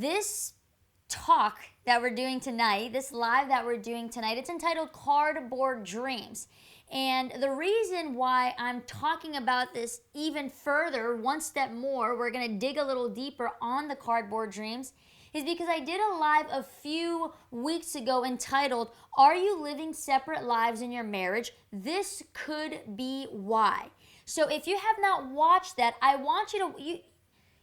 this talk that we're doing tonight, this live that we're doing tonight, it's entitled Cardboard Dreams. And the reason why I'm talking about this even further, one step more, we're going to dig a little deeper on the cardboard dreams, is because I did a live a few weeks ago entitled, Are You Living Separate Lives in Your Marriage? This could be why. So if you have not watched that, I want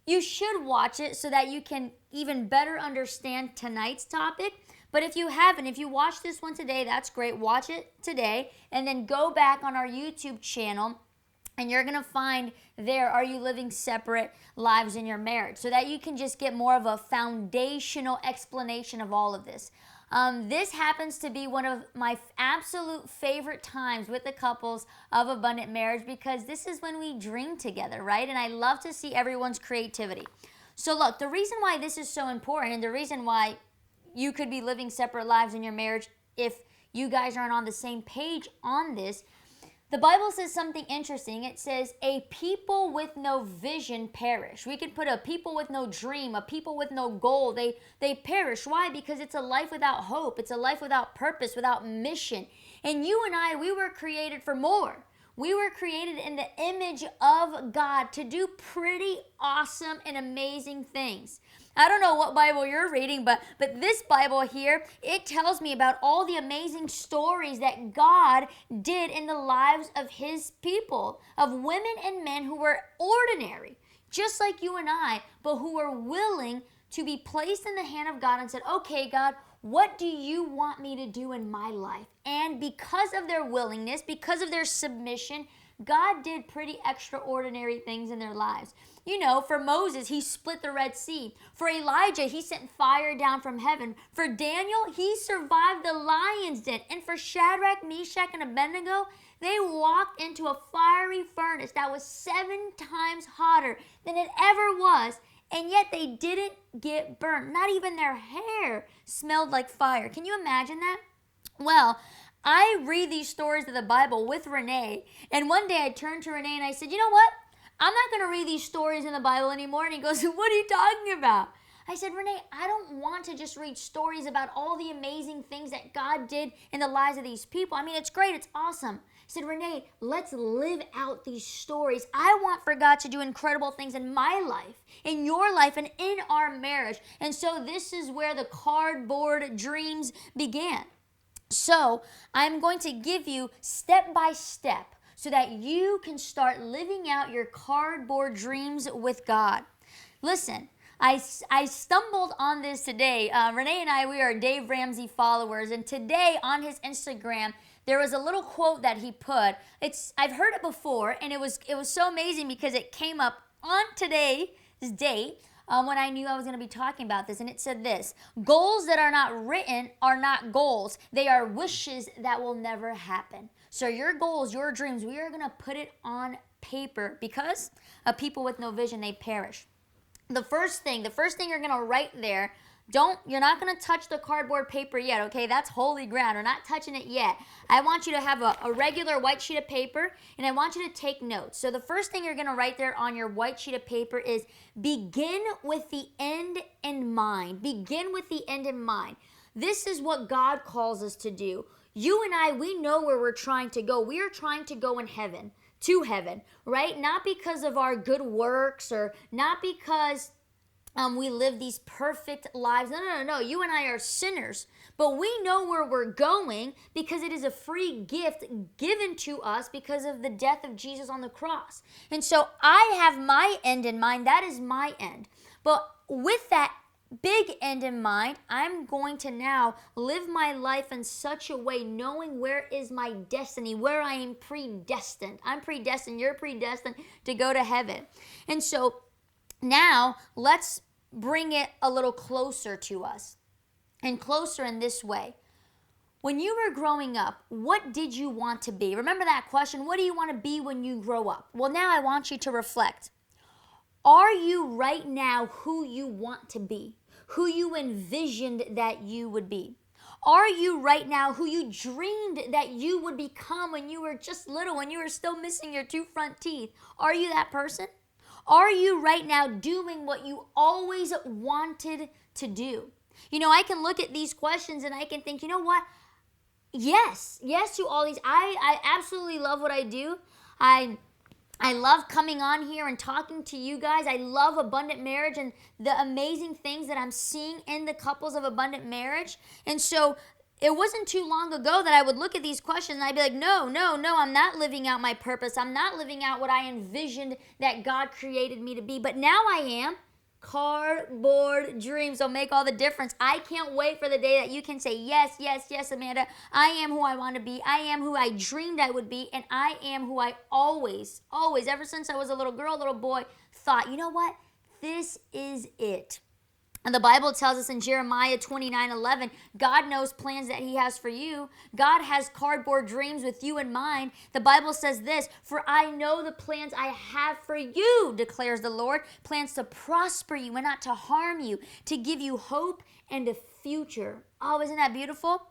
you should watch it so that you can even better understand tonight's topic. But if you haven't, if you watch this one today, that's great. Watch it today and then go back on our YouTube channel and you're going to find there, Are You Living Separate Lives in Your Marriage? So that you can just get more of a foundational explanation of all of this. This happens to be one of my absolute favorite times with the couples of Abundant Marriage because this is when we dream together, right? And I love to see everyone's creativity. So look, the reason why this is so important and the reason why you could be living separate lives in your marriage if you guys aren't on the same page on this, the Bible says something interesting. It says, a people with no vision perish. We could put a people with no dream, a people with no goal. They perish. Why? Because it's a life without hope. It's a life without purpose, without mission. And you and I, we were created for more. We were created in the image of God to do pretty awesome and amazing things. I don't know what Bible you're reading, but this Bible here, it tells me about all the amazing stories that God did in the lives of His people, of women and men who were ordinary, just like you and I, but who were willing to be placed in the hand of God and said, okay, God, what do you want me to do in my life? And because of their willingness, because of their submission, God did pretty extraordinary things in their lives. You know, for Moses, he split the Red Sea. For Elijah, he sent fire down from heaven. For Daniel, he survived the lion's den. And for Shadrach, Meshach, and Abednego, they walked into a fiery furnace that was 7 times hotter than it ever was. And yet they didn't get burnt. Not even their hair smelled like fire. Can you imagine that? Well, I read these stories of the Bible with Renee. And one day I turned to Renee and I said, you know what? I'm not going to read these stories in the Bible anymore. And he goes, what are you talking about? I said, Renee, I don't want to just read stories about all the amazing things that God did in the lives of these people. I mean, it's great. It's awesome. I said, Renee, let's live out these stories. I want for God to do incredible things in my life, in your life, and in our marriage. And so this is where the cardboard dreams began. So I'm going to give you step by step so that you can start living out your cardboard dreams with God. Listen, I stumbled on this today. Renee and I, we are Dave Ramsey followers, and today on his Instagram, there was a little quote that he put. I've heard it before, and it was so amazing because it came up on today's date when I knew I was going to be talking about this, and it said this: goals that are not written are not goals. They are wishes that will never happen. So your goals, your dreams, we are going to put it on paper because a people with no vision, they perish. The first thing you're going to write there, you're not going to touch the cardboard paper yet, okay? That's holy ground. We're not touching it yet. I want you to have a regular white sheet of paper, and I want you to take notes. So the first thing you're going to write there on your white sheet of paper is begin with the end in mind. Begin with the end in mind. This is what God calls us to do. You and I, we know where we're trying to go. We are trying to go in heaven, to heaven, right? Not because of our good works or not because we live these perfect lives. No. You and I are sinners. But we know where we're going because it is a free gift given to us because of the death of Jesus on the cross. And so I have my end in mind. That is my end. But with that big end in mind, I'm going to now live my life in such a way knowing where is my destiny, where I am predestined. I'm predestined, you're predestined to go to heaven. And so now let's bring it a little closer to us, and closer in this way. When you were growing up, what did you want to be? Remember that question, what do you want to be when you grow up? Well, now I want you to reflect. Are you right now who you want to be? Who you envisioned that you would be? Are you right now who you dreamed that you would become when you were just little, when you were still missing your 2 front teeth? Are you that person? Are you right now doing what you always wanted to do? You know, I can look at these questions and I can think, you know what? Yes to all these. I absolutely love what I do. I love coming on here and talking to you guys. I love abundant marriage and the amazing things that I'm seeing in the couples of abundant marriage. And so it wasn't too long ago that I would look at these questions and I'd be like, no, I'm not living out my purpose. I'm not living out what I envisioned that God created me to be. But now I am. Cardboard dreams will make all the difference. I can't wait for the day that you can say, yes, Amanda, I am who I want to be. I am who I dreamed I would be. And I am who I always, ever since I was a little girl, little boy, thought, you know what? This is it. And the Bible tells us in Jeremiah 29:11, God knows plans that he has for you. God has cardboard dreams with you in mind. The Bible says this, for I know the plans I have for you, declares the Lord, plans to prosper you and not to harm you, to give you hope and a future. Oh, isn't that beautiful?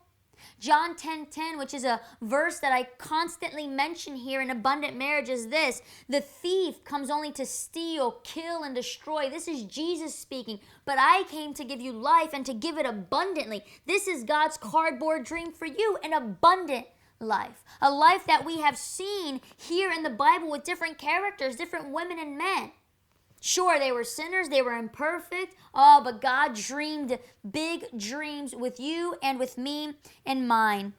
John 10:10, which is a verse that I constantly mention here in abundant marriage, is this: the thief comes only to steal, kill, and destroy. This is Jesus speaking. But I came to give you life and to give it abundantly. This is God's cardboard dream for you, an abundant life. A life that we have seen here in the Bible with different characters, different women and men. Sure, they were sinners, they were imperfect, but God dreamed big dreams with you and with me and mine.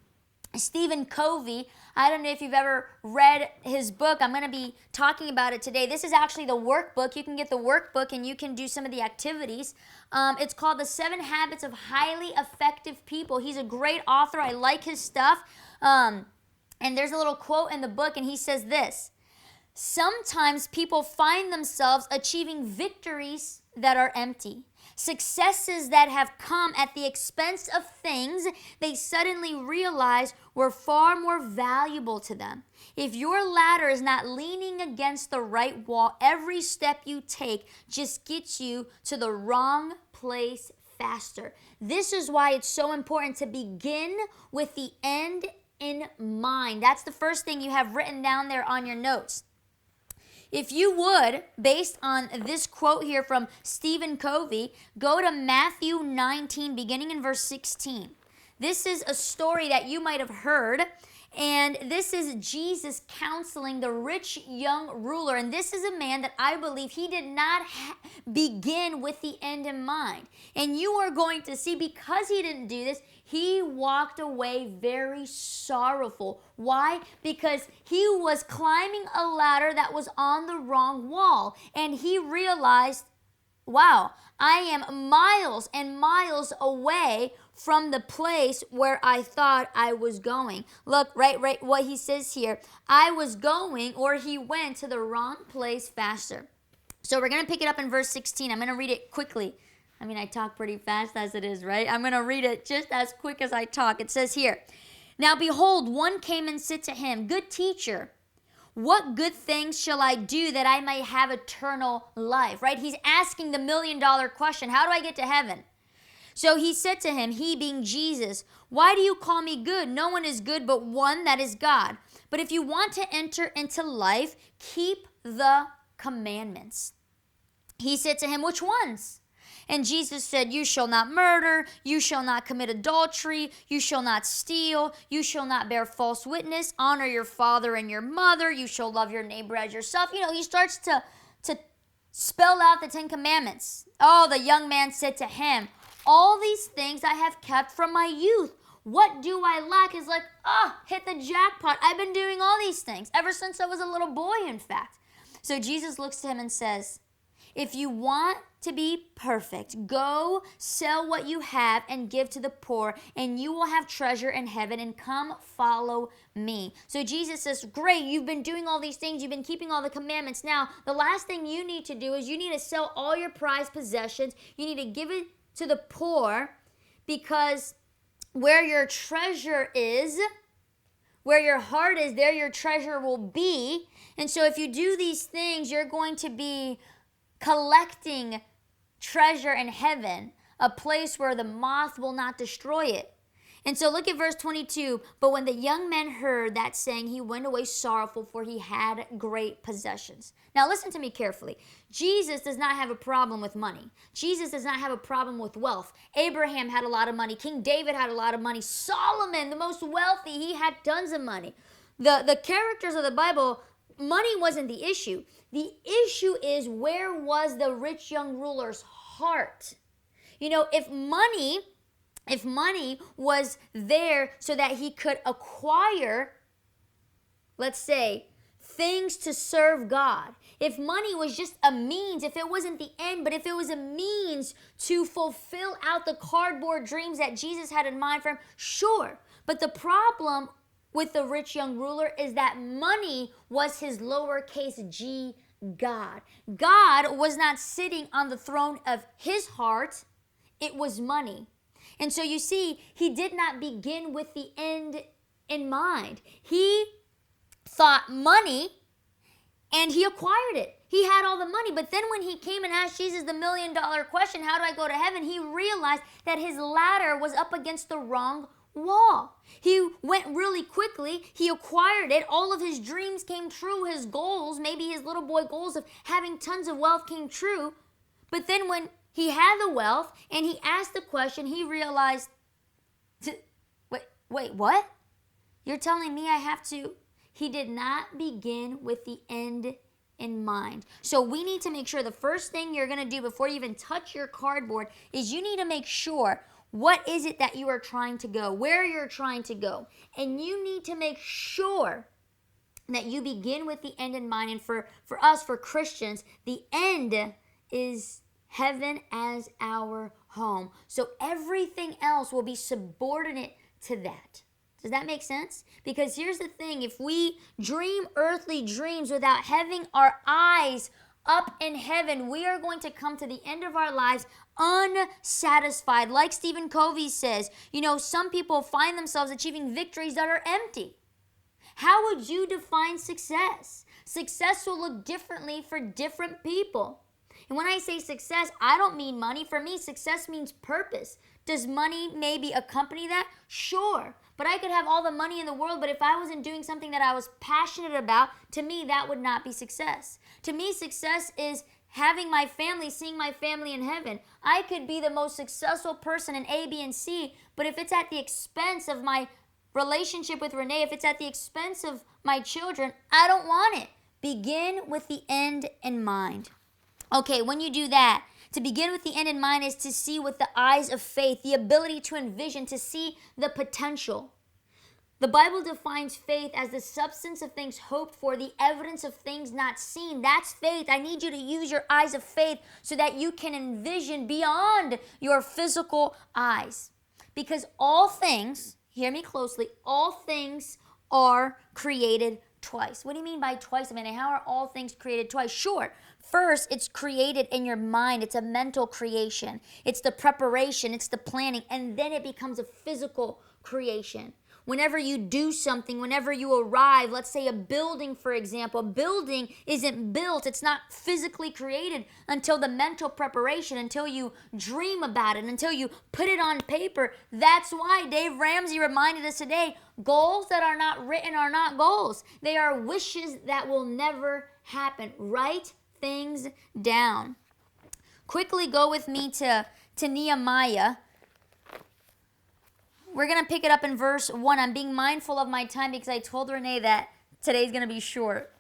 Stephen Covey, I don't know if you've ever read his book. I'm going to be talking about it today. This is actually the workbook. You can get the workbook and you can do some of the activities. It's called The 7 Habits of Highly Effective People. He's a great author. I like his stuff. And there's a little quote in the book, and he says this: sometimes people find themselves achieving victories that are empty, successes that have come at the expense of things they suddenly realize were far more valuable to them. If your ladder is not leaning against the right wall, every step you take just gets you to the wrong place faster. This is why it's so important to begin with the end in mind. That's the first thing you have written down there on your notes. If you would, based on this quote here from Stephen Covey, go to Matthew 19, beginning in verse 16. This is a story that you might have heard, and this is Jesus counseling the rich young ruler. And this is a man that I believe he did not begin with the end in mind. And you are going to see, because he didn't do this, he walked away very sorrowful. Why? Because he was climbing a ladder that was on the wrong wall. And he realized, wow, I am miles and miles away from the place where I thought I was going. Look, right, what he says here. I was going, or he went to the wrong place faster. So we're going to pick it up in verse 16. I'm going to read it quickly. I mean, I talk pretty fast as it is, right? I'm going to read it just as quick as I talk. It says here, now behold, one came and said to him, good teacher, what good things shall I do that I may have eternal life? Right? He's asking the $1 million question. How do I get to heaven? So he said to him, he being Jesus, why do you call me good? No one is good but one, that is God. But if you want to enter into life, keep the commandments. He said to him, which ones? And Jesus said, you shall not murder, you shall not commit adultery, you shall not steal, you shall not bear false witness, honor your father and your mother, you shall love your neighbor as yourself. You know, he starts to spell out the 10 commandments. Oh, the young man said to him, all these things I have kept from my youth. What do I lack? Is like, hit the jackpot. I've been doing all these things ever since I was a little boy, in fact. So Jesus looks to him and says, if you want to be perfect, go sell what you have and give to the poor, and you will have treasure in heaven, and come follow me. So Jesus says, great, you've been doing all these things, you've been keeping all the commandments. Now, the last thing you need to do is you need to sell all your prized possessions. You need to give it to the poor, because where your treasure is, where your heart is, there your treasure will be. And so if you do these things, you're going to be collecting treasure in heaven, a place where the moth will not destroy it. And so look at verse 22. But when the young man heard that saying, he went away sorrowful, for he had great possessions. Now listen to me carefully. Jesus does not have a problem with money. Jesus does not have a problem with wealth. Abraham had a lot of money. King David had a lot of money. Solomon, the most wealthy, he had tons of money. The characters of the Bible, money wasn't the issue. The issue is, where was the rich young ruler's heart? You know, if money was there so that he could acquire, let's say, things to serve God, if money was just a means, if it wasn't the end, but if it was a means to fulfill out the cardboard dreams that Jesus had in mind for him, sure. But the problem with the rich young ruler is that money was his lowercase g God. God was not sitting on the throne of his heart. It was money. And so you see, he did not begin with the end in mind. He thought money and he acquired it. He had all the money. But then when he came and asked Jesus the $1 million question, how do I go to heaven? He realized that his ladder was up against the wrong wall. He went really quickly. He acquired it. All of his dreams came true. His goals, maybe his little boy goals of having tons of wealth, came true. But then when he had the wealth and he asked the question, he realized, wait, what? You're telling me I have to? He did not begin with the end in mind. So we need to make sure the first thing you're going to do before you even touch your cardboard is you need to make sure, what is it that you are trying to go, where you're trying to go. And you need to make sure that you begin with the end in mind. And for us, for Christians, the end is heaven as our home. So everything else will be subordinate to that. Does that make sense? Because here's the thing. If we dream earthly dreams without having our eyes up in heaven, we are going to come to the end of our lives unsatisfied. Like Stephen Covey says, you know, some people find themselves achieving victories that are empty. How would you define success? Success will look differently for different people. And when I say success, I don't mean money. For me, success means purpose. Does money maybe accompany that? Sure. But I could have all the money in the world, but if I wasn't doing something that I was passionate about, to me, that would not be success. To me, success is having my family, seeing my family in heaven. I could be the most successful person in A, B, and C, but if it's at the expense of my relationship with Renee, if it's at the expense of my children, I don't want it. Begin with the end in mind. Okay, when you do that, to begin with the end in mind is to see with the eyes of faith, the ability to envision, to see the potential. The Bible defines faith as the substance of things hoped for, the evidence of things not seen. That's faith. I need you to use your eyes of faith so that you can envision beyond your physical eyes. Because all things, hear me closely, all things are created twice. What do you mean by twice, Amanda? How are all things created twice? Sure. First, it's created in your mind. It's a mental creation. It's the preparation. It's the planning. And then it becomes a physical creation. Whenever you do something, whenever you arrive, let's say a building, for example, a building isn't built. It's not physically created until the mental preparation, until you dream about it, until you put it on paper. That's why Dave Ramsey reminded us today, goals that are not written are not goals. They are wishes that will never happen. Write things down. Quickly go with me to Nehemiah. We're going to pick it up in verse 1. I'm being mindful of my time because I told Renee that today's going to be short.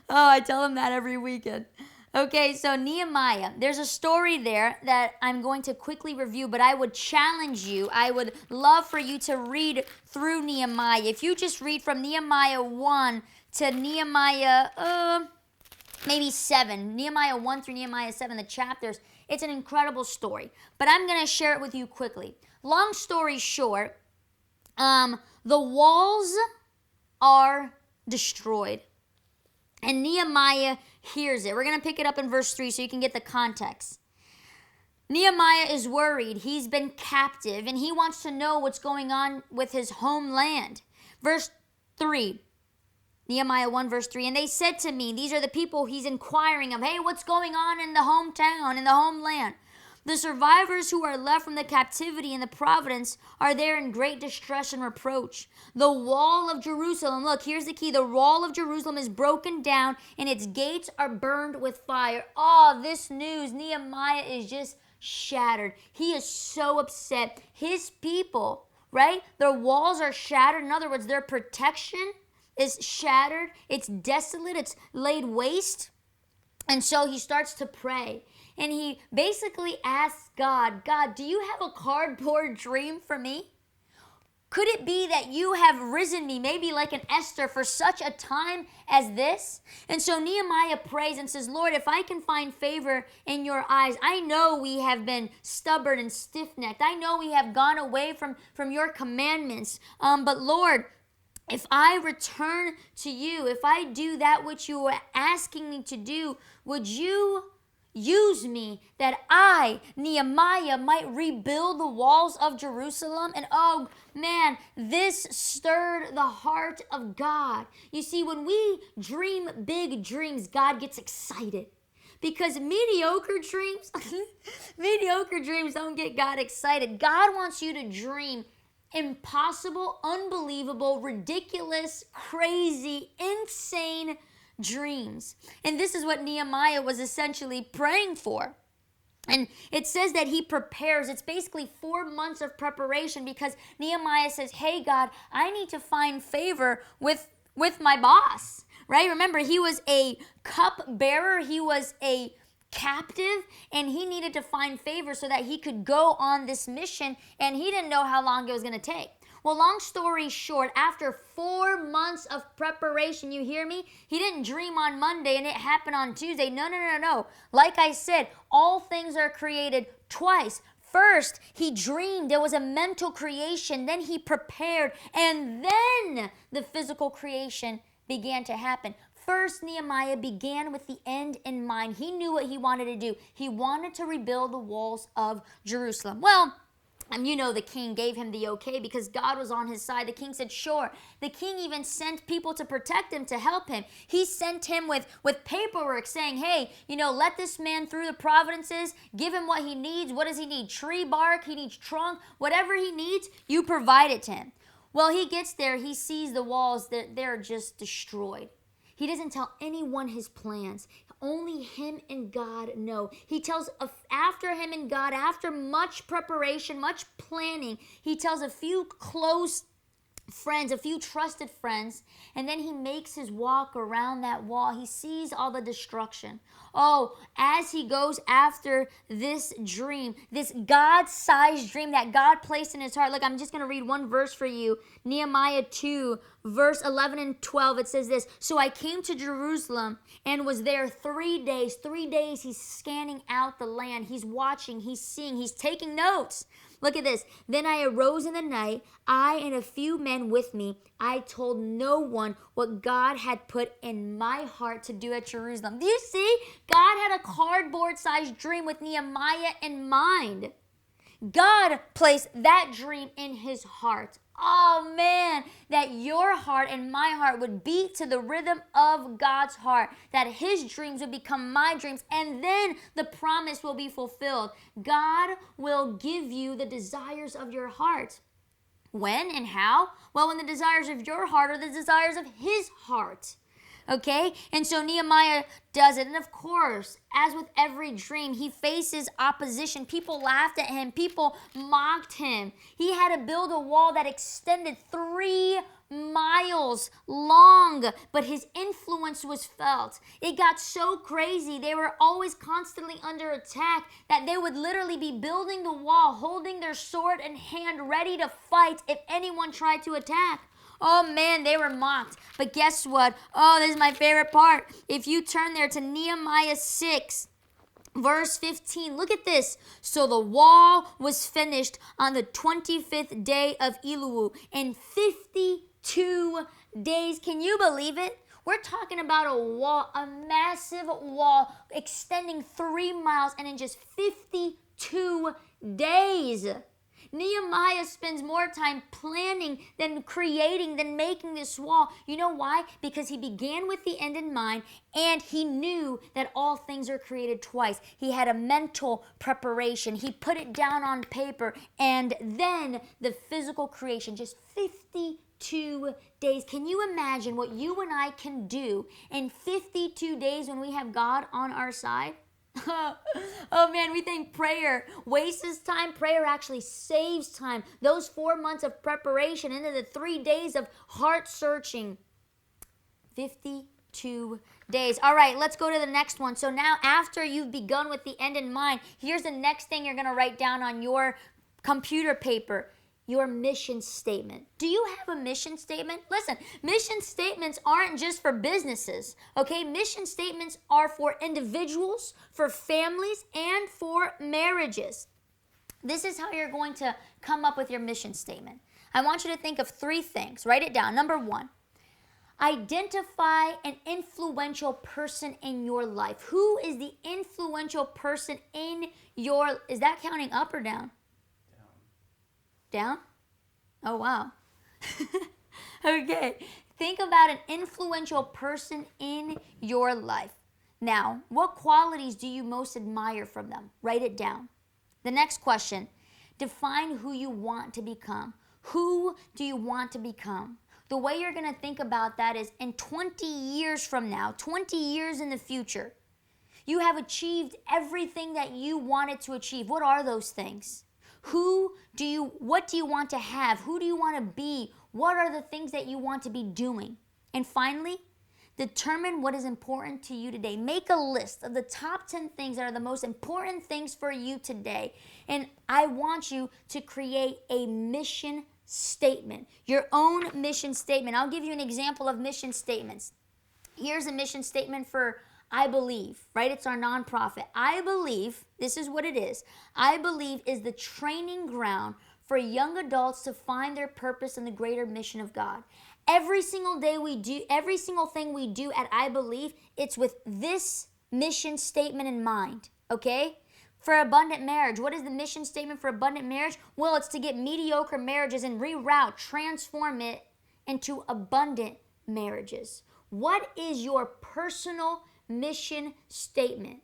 I tell him that every weekend. Okay, so Nehemiah. There's a story there that I'm going to quickly review, but I would challenge you. I would love for you to read through Nehemiah. If you just read from Nehemiah 1 to Nehemiah maybe 7, Nehemiah 1 through Nehemiah 7, the chapters, it's an incredible story. But I'm going to share it with you quickly. Long story short, the walls are destroyed. And Nehemiah hears it. We're going to pick it up in verse 3 so you can get the context. Nehemiah is worried. He's been captive, and he wants to know what's going on with his homeland. Verse 3. Nehemiah 1 verse 3, and they said to me, these are the people he's inquiring of, hey, what's going on in the hometown, in the homeland? The survivors who are left from the captivity in the province are there in great distress and reproach. The wall of Jerusalem, look, here's the key. The wall of Jerusalem is broken down and its gates are burned with fire. Oh, this news, Nehemiah is just shattered. He is so upset. His people, right? Their walls are shattered. In other words, their protection is shattered. It's desolate. It's laid waste. And so he starts to pray. And he basically asks God, God, do you have a cardboard dream for me? Could it be that you have risen me, maybe like an Esther, for such a time as this? And so Nehemiah prays and says, Lord, if I can find favor in your eyes, I know we have been stubborn and stiff-necked. I know we have gone away from your commandments. But Lord, if I return to you, if I do that which you are asking me to do, would you use me that I, Nehemiah, might rebuild the walls of Jerusalem? And oh man, this stirred the heart of God. You see, when we dream big dreams, God gets excited. Because mediocre dreams, mediocre dreams don't get God excited. God wants you to dream impossible, unbelievable, ridiculous, crazy, insane dreams. And this is what Nehemiah was essentially praying for. And it says that he prepares. It's basically 4 months of preparation because Nehemiah says, hey, God, I need to find favor with my boss, right? Remember, he was a cupbearer. He was a captive, and he needed to find favor so that he could go on this mission, and he didn't know how long it was going to take. Well, long story short, after 4 months of preparation, you hear me? He didn't dream on Monday and it happened on Tuesday. No. Like I said, all things are created twice. First, he dreamed. There was a mental creation. Then he prepared, and then the physical creation began to happen. First, Nehemiah began with the end in mind. He knew what he wanted to do. He wanted to rebuild the walls of Jerusalem. Well, you know, the king gave him the okay because God was on his side. The king said, sure. The king even sent people to protect him, to help him. He sent him with paperwork saying, hey, let this man through the provinces. Give him what he needs. What does he need? Tree bark. He needs trunk. Whatever he needs, you provide it to him. Well, he gets there. He sees the walls. They're just destroyed. He doesn't tell anyone his plans. Only him and God know. He tells, after him and God, after much preparation, much planning, he tells a few close friends, a few trusted friends, and then he makes his walk around that wall. He sees all the destruction. Oh, as he goes after this dream, this God-sized dream that God placed in his heart. Look, I'm just going to read one verse for you. Nehemiah 2, verse 11 and 12. It says this, so I came to Jerusalem and was there 3 days. 3 days he's scanning out the land. He's watching, he's seeing, he's taking notes. Look at this. Then I arose in the night, I and a few men with me. I told no one what God had put in my heart to do at Jerusalem. Do you see? God had a cardboard-sized dream with Nehemiah in mind. God placed that dream in his heart. Oh man, that your heart and my heart would beat to the rhythm of God's heart, that his dreams would become my dreams, and then the promise will be fulfilled. God will give you the desires of your heart. When and how? Well, when the desires of your heart are the desires of his heart. Okay? And so Nehemiah does it. And of course, as with every dream, he faces opposition. People laughed at him. People mocked him. He had to build a wall that extended 3 miles long, but his influence was felt. It got so crazy. They were always constantly under attack that they would literally be building the wall, holding their sword in hand, ready to fight if anyone tried to attack. Oh man, they were mocked. But guess what? Oh, this is my favorite part. If you turn there to Nehemiah 6, verse 15, look at this. So the wall was finished on the 25th day of Elul in 52 days. Can you believe it? We're talking about a wall, a massive wall extending 3 miles, and in just 52 days. Nehemiah spends more time planning than creating, than making this wall. You know why? Because he began with the end in mind, and he knew that all things are created twice. He had a mental preparation. He put it down on paper, and then the physical creation, just 52 days. Can you imagine what you and I can do in 52 days when we have God on our side? Oh man, we think prayer wastes time. Prayer actually saves time. Those 4 months of preparation into the 3 days of heart searching. 52 days. All right, let's go to the next one. So now after you've begun with the end in mind, here's the next thing you're going to write down on your computer paper. Your mission statement. Do you have a mission statement? Listen, mission statements aren't just for businesses, okay? Mission statements are for individuals, for families, and for marriages. This is how you're going to come up with your mission statement. I want you to think of 3 things. Write it down. Number 1, identify an influential person in your life. Who is the influential person in your, is that counting up or down? Down? Oh, wow. Okay. Think about an influential person in your life. Now, what qualities do you most admire from them? Write it down. The next question, define who you want to become. Who do you want to become? The way you're going to think about that is in 20 years from now, 20 years in the future, you have achieved everything that you wanted to achieve. What are those things? What do you want to have? Who do you want to be? What are the things that you want to be doing? And finally, determine what is important to you today. Make a list of the top 10 things that are the most important things for you today. And I want you to create a mission statement, your own mission statement. I'll give you an example of mission statements. Here's a mission statement for I Believe, right? It's our nonprofit. I Believe, this is what it is. I Believe is the training ground for young adults to find their purpose in the greater mission of God. Every single day we do, every single thing we do at I Believe, it's with this mission statement in mind, okay? For abundant marriage, what is the mission statement for abundant marriage? Well, it's to get mediocre marriages and reroute, transform it into abundant marriages. What is your personal mission statement?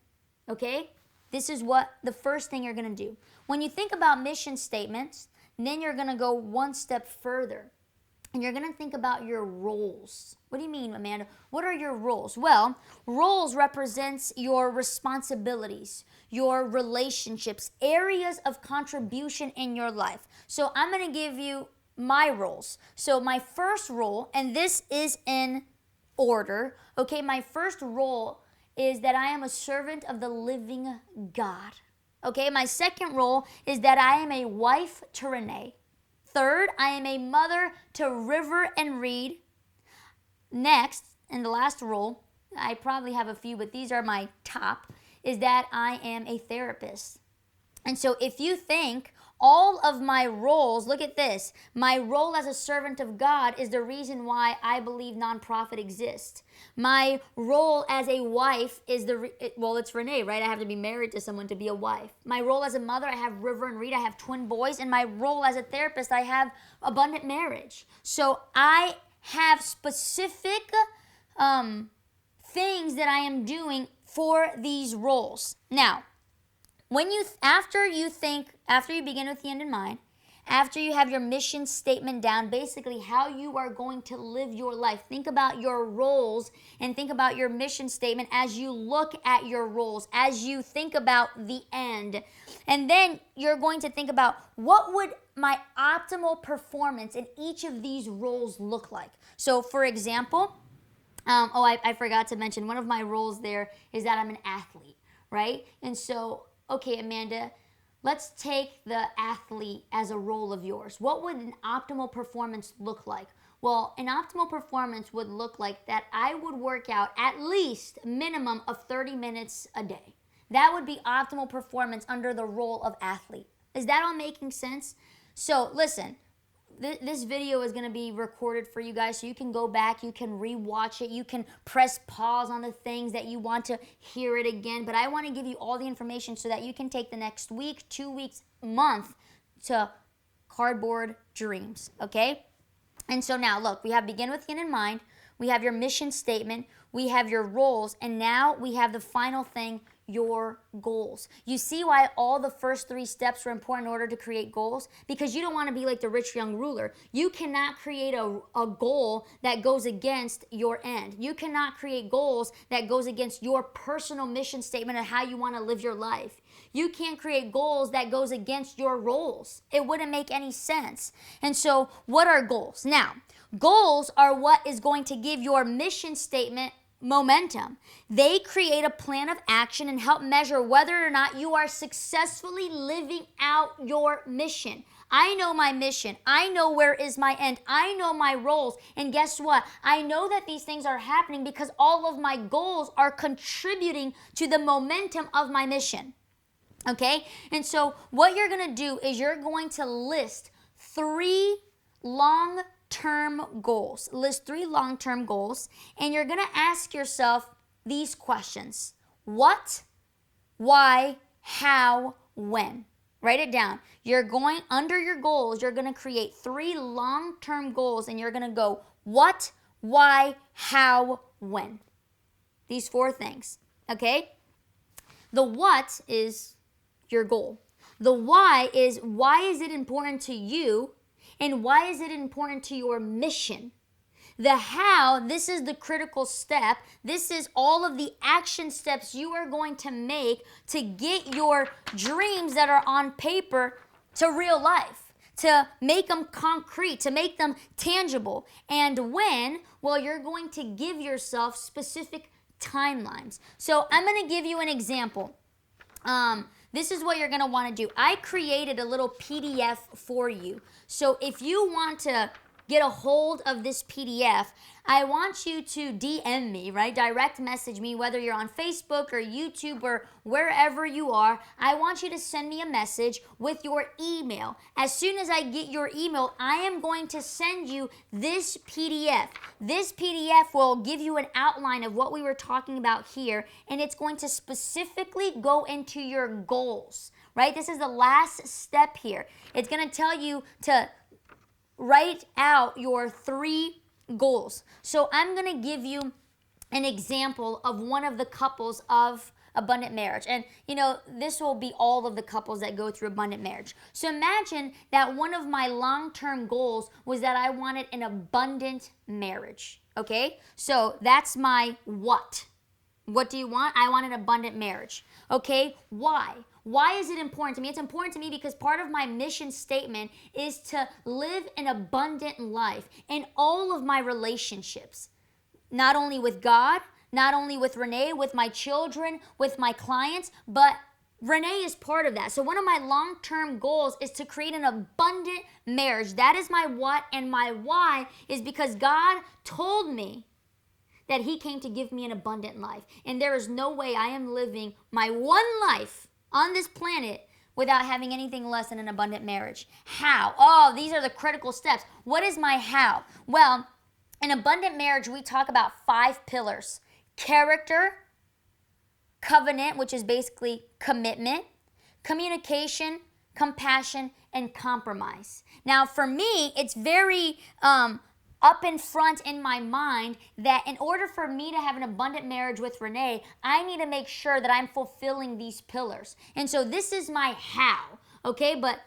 Okay? This is what the first thing you're going to do. When you think about mission statements, then you're going to go one step further. And you're going to think about your roles. What do you mean, Amanda? What are your roles? Well, roles represents your responsibilities, your relationships, areas of contribution in your life. So I'm going to give you my roles. So my first role, and this is in order, okay? My first role is that I am a servant of the living God. Okay, my second role is that I am a wife to Renee. Third, I am a mother to River and Reed. Next, and the last role, I probably have a few, but these are my top, is that I am a therapist. And so if you think all of my roles, look at this, my role as a servant of God is the reason why I Believe nonprofit exists. My role as a wife is it's Renee, right? I have to be married to someone to be a wife. My role as a mother, I have River and Reed, I have twin boys. And my role as a therapist, I have abundant marriage. So I have specific things that I am doing for these roles. Now, after you begin with the end in mind, after you have your mission statement down, basically how you are going to live your life, think about your roles and think about your mission statement as you look at your roles, as you think about the end. And then you're going to think about what would my optimal performance in each of these roles look like. So for example, I forgot to mention, one of my roles there is that I'm an athlete, right? And so, okay, Amanda, let's take the athlete as a role of yours. What would an optimal performance look like? Well, an optimal performance would look like that I would work out at least a minimum of 30 minutes a day. That would be optimal performance under the role of athlete. Is that all making sense? So listen, this video is going to be recorded for you guys, so you can go back, you can rewatch it, you can press pause on the things that you want to hear it again. But I want to give you all the information so that you can take the next week, 2 weeks, month to cardboard dreams, okay? And so now, look, we have begin with end in mind. We have your mission statement. We have your roles. And now we have the final thing, your goals. You see why all the first 3 steps were important in order to create goals? Because you don't want to be like the rich young ruler. You cannot create a goal that goes against your end. You cannot create goals that goes against your personal mission statement of how you want to live your life. You can't create goals that goes against your roles. It wouldn't make any sense. And so what are goals? Now, goals are what is going to give your mission statement momentum. They create a plan of action and help measure whether or not you are successfully living out your mission. I know my mission. I know where is my end. I know my roles. And guess what? I know that these things are happening because all of my goals are contributing to the momentum of my mission. Okay? And so what you're going to do is you're going to list 3 long-term goals. List 3 long-term goals, and you're going to ask yourself these questions. What, why, how, when? Write it down. You're going, under your goals, you're going to create 3 long-term goals, and you're going to go what, why, how, when. These 4 things, okay? The what is your goal. The why is it important to you, and why is it important to your mission? The how, this is the critical step. This is all of the action steps you are going to make to get your dreams that are on paper to real life, to make them concrete, to make them tangible. And when, well, you're going to give yourself specific timelines. So I'm going to give you an example. This is what you're going to want to do. I created a little PDF for you. So if you want to get a hold of this PDF, I want you to DM me, right? Direct message me, whether you're on Facebook or YouTube or wherever you are. I want you to send me a message with your email. As soon as I get your email, I am going to send you this PDF. This PDF will give you an outline of what we were talking about here, and it's going to specifically go into your goals, right? This is the last step here. It's going to tell you to write out your 3 goals. So I'm going to give you an example of one of the couples of abundant marriage. And, this will be all of the couples that go through abundant marriage. So imagine that one of my long-term goals was that I wanted an abundant marriage. Okay? So that's my what. What do you want? I want an abundant marriage. Okay? Why? Why is it important to me? It's important to me because part of my mission statement is to live an abundant life in all of my relationships. Not only with God, not only with Renee, with my children, with my clients, but Renee is part of that. So one of my long-term goals is to create an abundant marriage. That is my what, and my why is because God told me that He came to give me an abundant life. And there is no way I am living my one life on this planet without having anything less than an abundant marriage. How? Oh, these are the critical steps. What is my how? Well, in abundant marriage, we talk about 5 pillars. Character, covenant, which is basically commitment, communication, compassion, and compromise. Now, for me, it's very up in front in my mind that in order for me to have an abundant marriage with Renee, I need to make sure that I'm fulfilling these pillars. And so this is my how, okay? But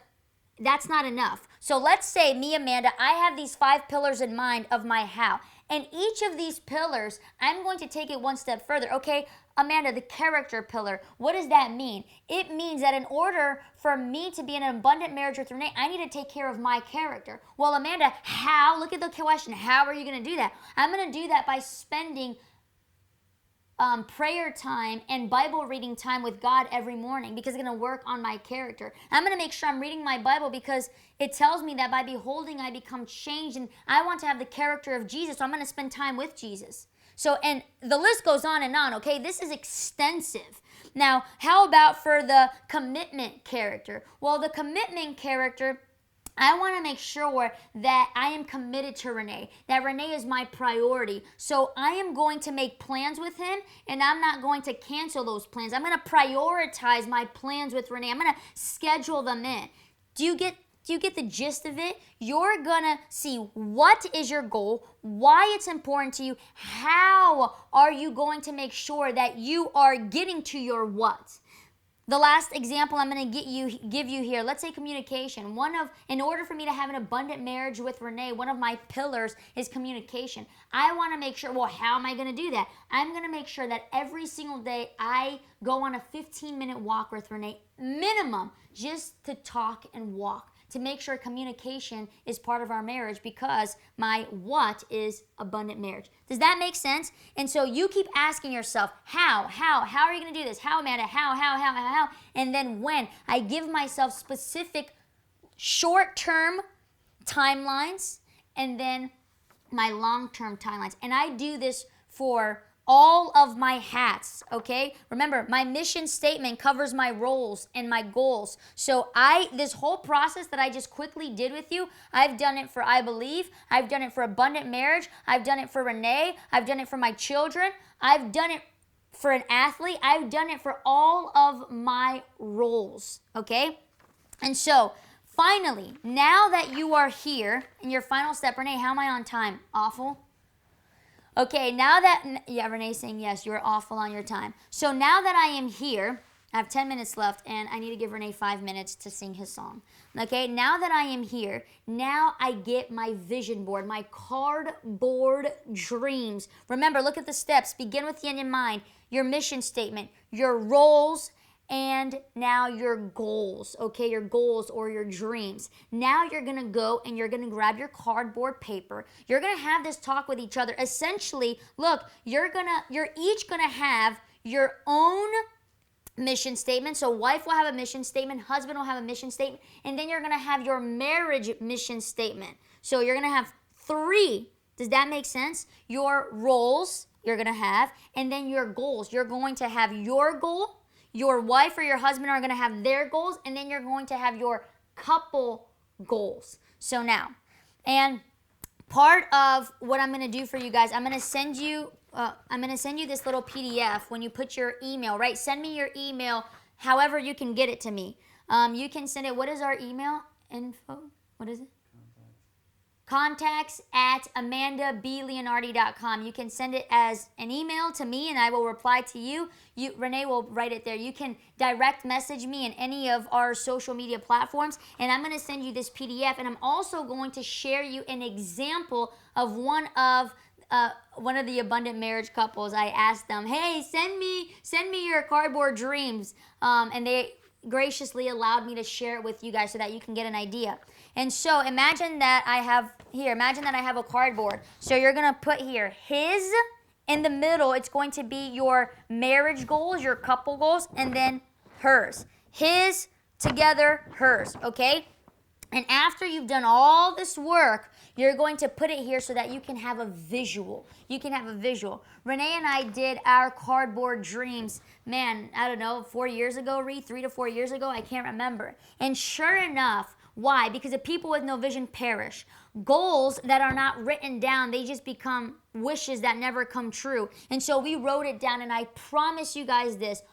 that's not enough. So let's say me, Amanda, I have these 5 pillars in mind of my how. And each of these pillars, I'm going to take it one step further. Okay, Amanda, the character pillar, what does that mean? It means that in order for me to be in an abundant marriage with Renee, I need to take care of my character. Well, Amanda, how? Look at the question. How are you going to do that? I'm going to do that by spending prayer time and Bible reading time with God every morning because it's going to work on my character. I'm going to make sure I'm reading my Bible because it tells me that by beholding I become changed, and I want to have the character of Jesus, so I'm going to spend time with Jesus. So, and the list goes on and on, okay? This is extensive. Now, how about for the commitment character? Well, the commitment character, I want to make sure that I am committed to Renee, that Renee is my priority. So I am going to make plans with him, and I'm not going to cancel those plans. I'm going to prioritize my plans with Renee. I'm going to schedule them in. Do you get Do you get the gist of it? You're gonna see what is your goal, why it's important to you, how are you going to make sure that you are getting to your what. The last example I'm going to give you here, let's say communication. In order for me to have an abundant marriage with Renee, one of my pillars is communication. I want to make sure, well, how am I going to do that? I'm going to make sure that every single day I go on a 15-minute walk with Renee, minimum, just to talk and walk, to make sure communication is part of our marriage, because my what is abundant marriage. Does that make sense? And so you keep asking yourself, how are you going to do this? How, Amanda? How? And then when? I give myself specific short-term timelines and then my long-term timelines. And I do this for all of my hats, okay? Remember, my mission statement covers my roles and my goals. So this whole process that I just quickly did with you, I've done it for I Believe, I've done it for abundant marriage, I've done it for Renee, I've done it for my children, I've done it for an athlete, I've done it for all of my roles, okay? And so, finally, now that you are here, in your final step, Renee, how am I on time? Awful? Okay, now that, yeah, Renee's saying yes, you're awful on your time. So now that I am here, I have 10 minutes left, and I need to give Renee 5 minutes to sing his song. Okay, now that I am here, now I get my vision board, my cardboard dreams. Remember, look at the steps. Begin with the end in mind, your mission statement, your roles, and now your goals, okay, your goals or your dreams. Now you're gonna go and you're gonna grab your cardboard paper. You're gonna have this talk with each other. Essentially, look, you're each gonna have your own mission statement. So wife will have a mission statement, husband will have a mission statement, and then you're gonna have your marriage mission statement. So you're gonna have 3. Does that make sense? Your roles you're gonna have, and then your goals. You're going to have your goal, your wife or your husband are going to have their goals, and then you're going to have your couple goals. So now, and part of what I'm going to do for you guys, I'm going to send you this little PDF when you put your email, right? Send me your email however you can get it to me. You can send it, what is our email? Info, what is it? contacts@amandableonardi.com. You can send it as an email to me and I will reply to you. Renee will write it there. You can direct message me in any of our social media platforms, and I'm going to send you this PDF, and I'm also going to share you an example of one of the abundant marriage couples. I asked them, hey, send me your cardboard dreams, and they graciously allowed me to share it with you guys so that you can get an idea. And so imagine that I have a cardboard. So you're going to put here his, in the middle, it's going to be your marriage goals, your couple goals, and then hers. His, together, hers, okay? And after you've done all this work, you're going to put it here so that you can have a visual. You can have a visual. Renee and I did our cardboard dreams, man, I don't know, 4 years ago, 3 to 4 years ago, I can't remember. And sure enough, why? Because the people with no vision perish. Goals that are not written down, they just become wishes that never come true. And so we wrote it down, and I promise you guys this,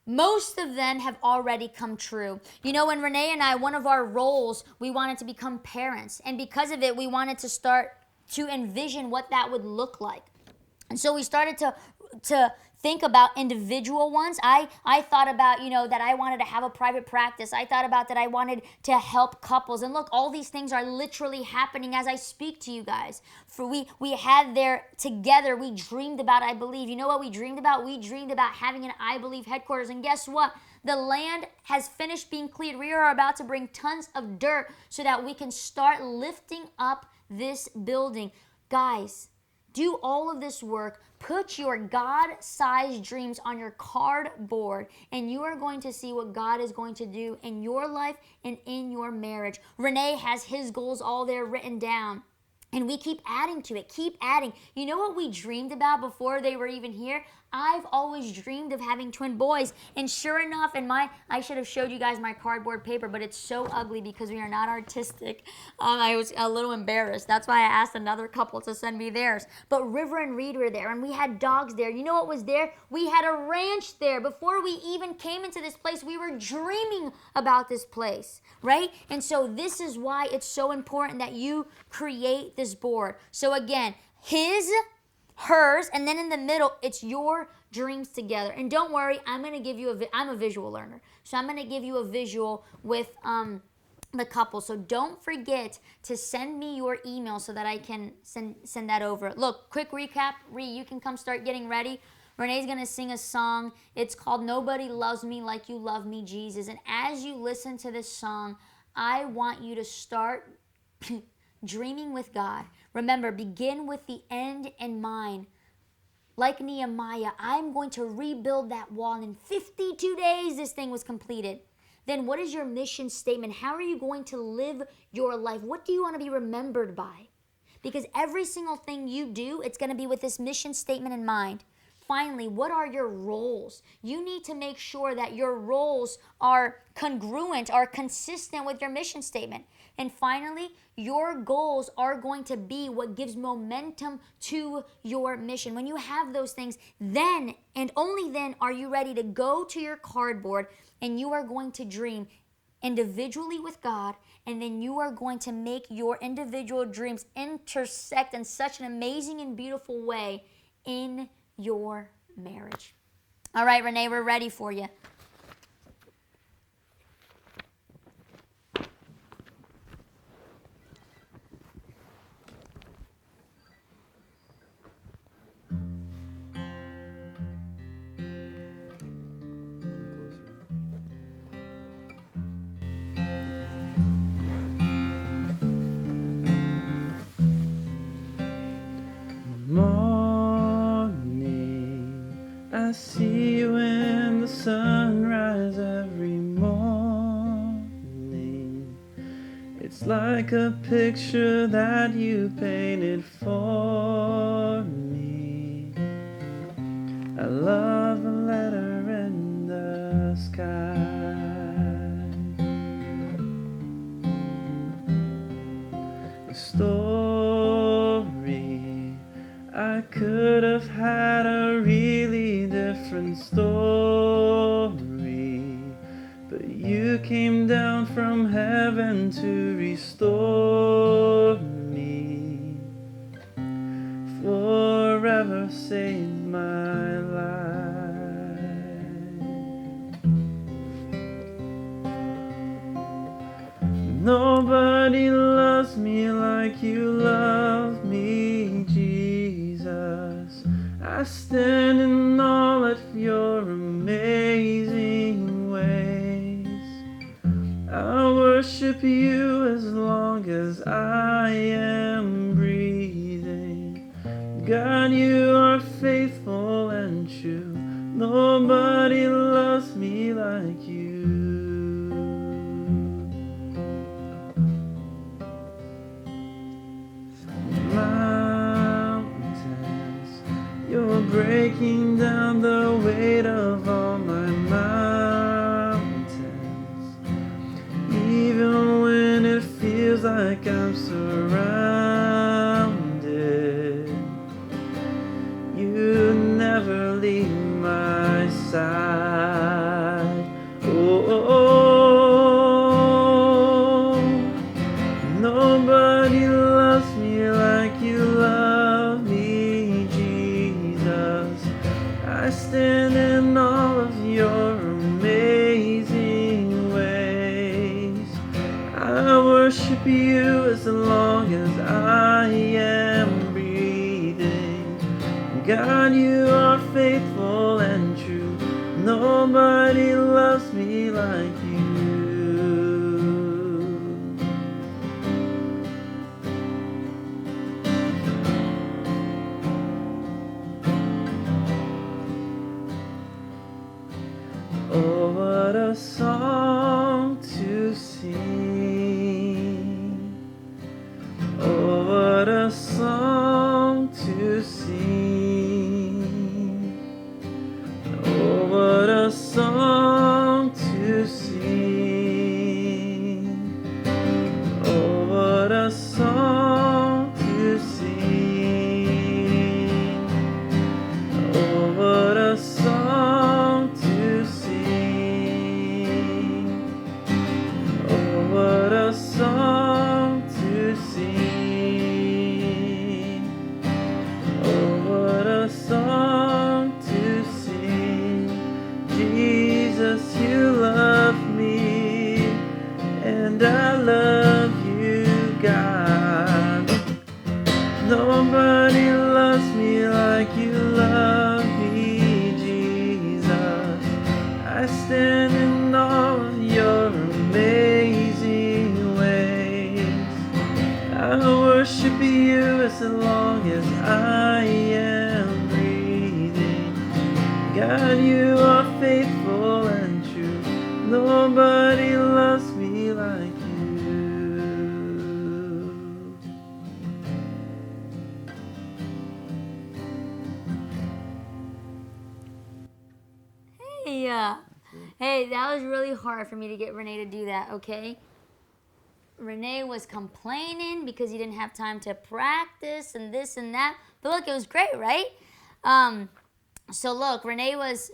most of them have already come true. You know, when Renee and I, one of our roles, we wanted to become parents. And because of it, we wanted to start to envision what that would look like. And so we started to think about individual ones. I thought about, that I wanted to have a private practice. I thought about that I wanted to help couples. And look, all these things are literally happening as I speak to you guys. For we had there together, we dreamed about I Believe. You know what we dreamed about? We dreamed about having an I Believe headquarters. And guess what? The land has finished being cleared. We are about to bring tons of dirt so that we can start lifting up this building. Guys, do all of this work. Put your God-sized dreams on your cardboard, and you are going to see what God is going to do in your life and in your marriage. Renee has his goals all there written down, and we keep adding to it, keep adding. You know what we dreamed about before they were even here? I've always dreamed of having twin boys. And sure enough, I should have showed you guys my cardboard paper, but it's so ugly because we are not artistic. I was a little embarrassed. That's why I asked another couple to send me theirs. But River and Reed were there, and we had dogs there. You know what was there? We had a ranch there. Before we even came into this place, we were dreaming about this place, right? And so this is why it's so important that you create this board. So again, his, hers, and then in the middle, it's your dreams together. And don't worry, I'm going to give you I'm a visual learner. So I'm going to give you a visual with the couple. So don't forget to send me your email so that I can send that over. Look, quick recap. You can come start getting ready. Renee's going to sing a song. It's called Nobody Loves Me Like You Love Me, Jesus. And as you listen to this song, I want you to start dreaming with God. Remember, begin with the end in mind. Like Nehemiah, I'm going to rebuild that wall. And in 52 days, this thing was completed. Then what is your mission statement? How are you going to live your life? What do you want to be remembered by? Because every single thing you do, it's going to be with this mission statement in mind. Finally, what are your roles? You need to make sure that your roles are congruent, are consistent with your mission statement. And finally, your goals are going to be what gives momentum to your mission. When you have those things, then and only then are you ready to go to your cardboard and you are going to dream individually with God, and then you are going to make your individual dreams intersect in such an amazing and beautiful way in your marriage. All right, Renee, we're ready for you. I see you in the sunrise every morning. It's like a picture that you painted for me. I love the letter in the sky. The story I could have had a really different story, but you came down from heaven to restore me. Forever saved my life. Nobody loves me like you love me, Jesus. I stand in all of your amazing ways. I worship you as long as I am breathing. God, you are faithful and true. Nobody loves me like you. You're breaking down the weight of all my mountains. Even when it feels like I'm surrounded, you never leave my side. Oh, nobody loves me like you love me, Jesus. I stand in all of your amazing ways. I worship you as long as I am breathing. God, you are faithful and true. Nobody loves me like you. Oh, what a song to sing. Oh, what a song to sing. worship you as long as I am breathing. God, you are faithful and true. Nobody loves me like you. Yeah. Hey, that was really hard for me to get Renee to do that, okay? Renee was complaining because he didn't have time to practice and this and that. But look, it was great, right? So look, Renee was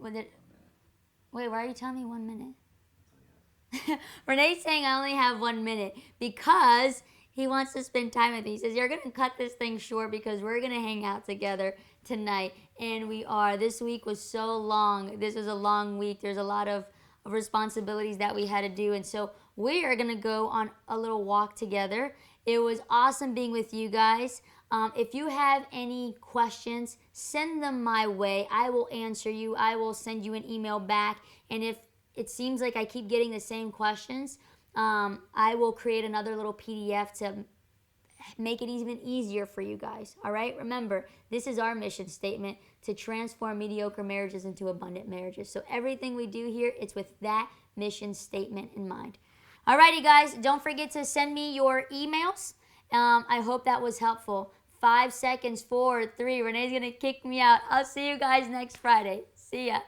wait, why are you telling me 1 minute? Renee's saying I only have 1 minute because he wants to spend time with me. He says, you're going to cut this thing short because we're going to hang out together tonight. And we are. This week was so long. This was a long week. There's a lot of responsibilities that we had to do. And so we are going to go on a little walk together. It was awesome being with you guys. If you have any questions, send them my way. I will answer you. I will send you an email back. And if it seems like I keep getting the same questions, I will create another little PDF to make it even easier for you guys. All right? Remember, this is our mission statement, to transform mediocre marriages into abundant marriages. So everything we do here, it's with that mission statement in mind. Alrighty, guys, don't forget to send me your emails. I hope that was helpful. 5 seconds, 4, 3. Renee's going to kick me out. I'll see you guys next Friday. See ya.